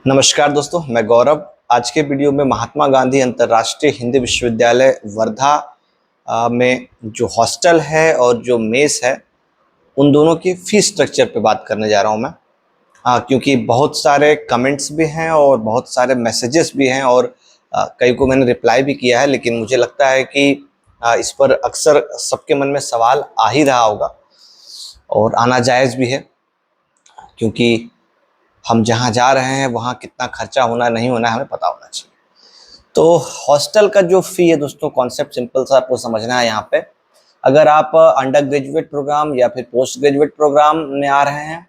नमस्कार दोस्तों, मैं गौरव। आज के वीडियो में महात्मा गांधी अंतर्राष्ट्रीय हिंदी विश्वविद्यालय वर्धा में जो हॉस्टल है और जो मेस है, उन दोनों की फीस स्ट्रक्चर पे बात करने जा रहा हूं मैं। क्योंकि बहुत सारे कमेंट्स भी हैं और बहुत सारे मैसेजेस भी हैं और कई को मैंने रिप्लाई भी किया है, लेकिन मुझे लगता है कि इस पर अक्सर सबके मन में सवाल आ ही रहा होगा और आना जायज़ भी है, क्योंकि हम जहाँ जा रहे हैं वहाँ कितना खर्चा होना नहीं होना हमें पता होना चाहिए। तो हॉस्टल का जो फ़ी है दोस्तों, कॉन्सेप्ट सिंपल सा आपको समझना है यहाँ पे। अगर आप अंडर ग्रेजुएट प्रोग्राम या फिर पोस्ट ग्रेजुएट प्रोग्राम में आ रहे हैं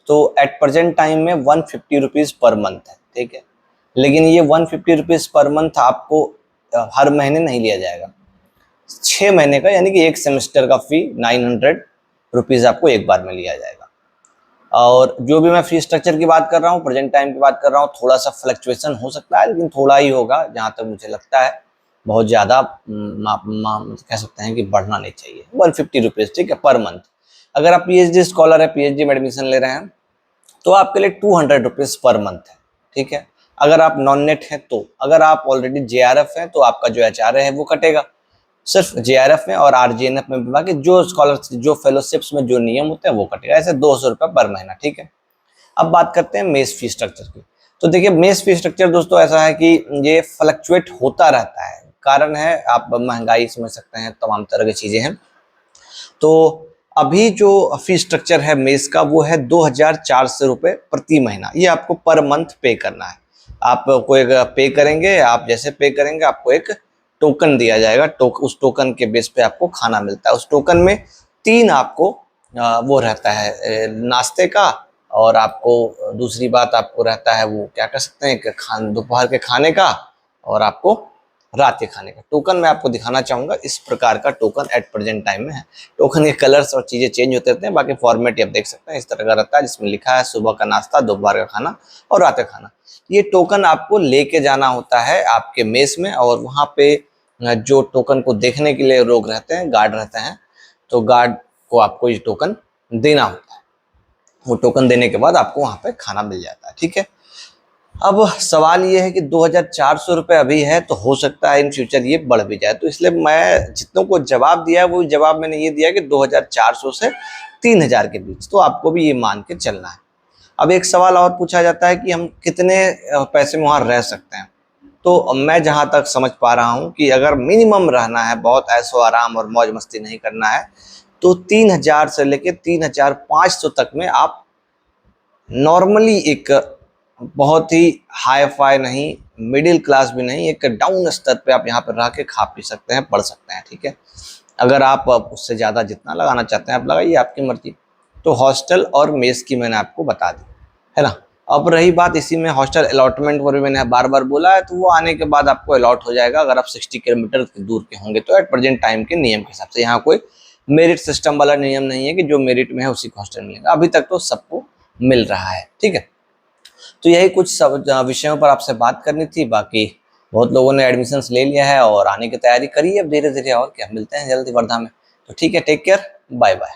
तो एट प्रेजेंट टाइम में 150 रुपीज़ पर मंथ है, ठीक है। लेकिन ये 150 रुपीज़ पर मंथ आपको हर महीने नहीं लिया जाएगा। 6 महीने का यानी कि एक सेमेस्टर का फ़ी 900 रुपीज़ आपको एक बार में लिया जाएगा। और जो भी मैं फी स्ट्रक्चर की बात कर रहा हूँ, प्रेजेंट टाइम की बात कर रहा हूँ, थोड़ा सा फ्लक्चुएशन हो सकता है, लेकिन थोड़ा ही होगा जहाँ तक मुझे लगता है। बहुत ज़्यादा कह सकते हैं कि बढ़ना नहीं चाहिए। 150 रुपीज़, ठीक है, पर मंथ। अगर आप पीएचडी स्कॉलर है, पीएचडी में एडमिशन ले रहे हैं, तो आपके लिए 200 रुपीज़ पर मंथ है, ठीक है। अगर आप नॉन नेट हैं तो, अगर आप ऑलरेडी जेआरएफ हैं तो आपका जो एचआरए है वो कटेगा। सिर्फ जेआरएफ में और आरजीएनएफ में बाकी जो स्कॉलर जो फेलोशिप्स में जो नियम होते हैं वो कटेगा। ऐसे 200 रुपये पर महीना, ठीक है। अब बात करते हैं मेस फी स्ट्रक्चर की। तो देखिए, मेस फी स्ट्रक्चर दोस्तों ऐसा है कि ये फ्लक्चुएट होता रहता है। कारण है, आप महंगाई समझ सकते हैं, तमाम तरह की चीज़ें हैं। तो अभी जो फी स्ट्रक्चर है मेस का वो है 2400 रुपये प्रति महीना। ये आपको पर मंथ पे करना है। आपको एक पे करेंगे, आप जैसे पे करेंगे आपको एक टोकन दिया जाएगा। उस टोकन के बेस पे आपको खाना मिलता है। उस टोकन में 3 आपको वो रहता है नाश्ते का, और आपको दूसरी बात आपको रहता है वो क्या कह सकते हैं कि दोपहर के खाने का, और आपको रात के खाने का। टोकन मैं आपको दिखाना चाहूँगा, इस प्रकार का टोकन एट प्रेजेंट टाइम में है। टोकन के कलर्स और चीज़ें चेंज होते रहते हैं, बाकी फॉर्मेट आप देख सकते हैं इस तरह का रहता है, जिसमें लिखा है सुबह का नाश्ता, दोपहर का खाना और रात का खाना। ये टोकन आपको लेके जाना होता है आपके मेस में, और वहाँ पे जो टोकन को देखने के लिए लोग रहते हैं, गार्ड रहते हैं, तो गार्ड को आपको ये टोकन देना होता है। वो टोकन देने के बाद आपको वहाँ पे खाना मिल जाता है, ठीक है। अब सवाल ये है कि 2400 रुपये अभी है, तो हो सकता है इन फ्यूचर ये बढ़ भी जाए। तो इसलिए मैं जितनों को जवाब दिया है वो जवाब मैंने ये दिया कि 2400 से 3000 के बीच, तो आपको भी ये मान के चलना है। अब एक सवाल और पूछा जाता है कि हम कितने पैसे में वहाँ रह सकते हैं। तो मैं जहाँ तक समझ पा रहा हूँ कि अगर मिनिमम रहना है, बहुत ऐशो आराम और मौज मस्ती नहीं करना है, तो 3000 से लेके 3500 तक में आप नॉर्मली एक बहुत ही हाई फाई नहीं, मिडिल क्लास भी नहीं, एक डाउन स्तर पे आप यहाँ पर रह के खा पी सकते हैं, पढ़ सकते हैं, ठीक है। अगर आप उससे ज़्यादा जितना लगाना चाहते हैं आप लगाइए, आपकी मर्जी। तो हॉस्टल और मेस की मैंने आपको बता दी, है ना। अब रही बात इसी में हॉस्टल अलॉटमेंट पर भी मैंने बार बार बोला है, तो वो आने के बाद आपको अलॉट हो जाएगा। अगर आप 60 किलोमीटर दूर के होंगे तो एट प्रेजेंट टाइम के नियम के हिसाब से, यहाँ कोई मेरिट सिस्टम वाला नियम नहीं है कि जो मेरिट में है उसी को हॉस्टल मिलेगा। अभी तक तो सबको मिल रहा है, ठीक है। तो यही कुछ सब विषयों पर आपसे बात करनी थी। बाकी बहुत लोगों ने एडमिशन्स ले लिया है और आने की तैयारी करी है अब धीरे धीरे, और क्या, मिलते हैं जल्दी वर्धा में। तो ठीक है, टेक केयर, बाय बाय।